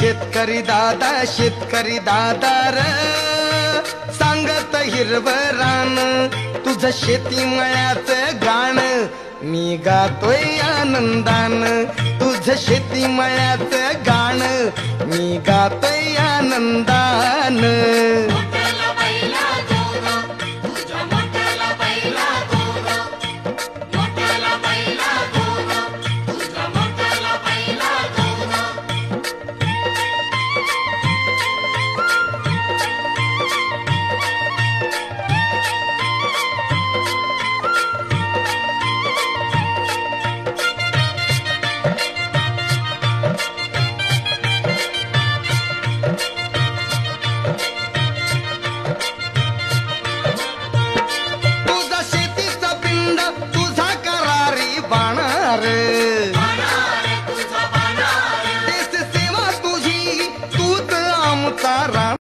शेतकरी दादा र सांगत हिरवं रान तुझं शेती मळ्याचं गाण मी गातोय आनंदान तुझं शेती मळ्याचं गाण मी गातोय आनंदान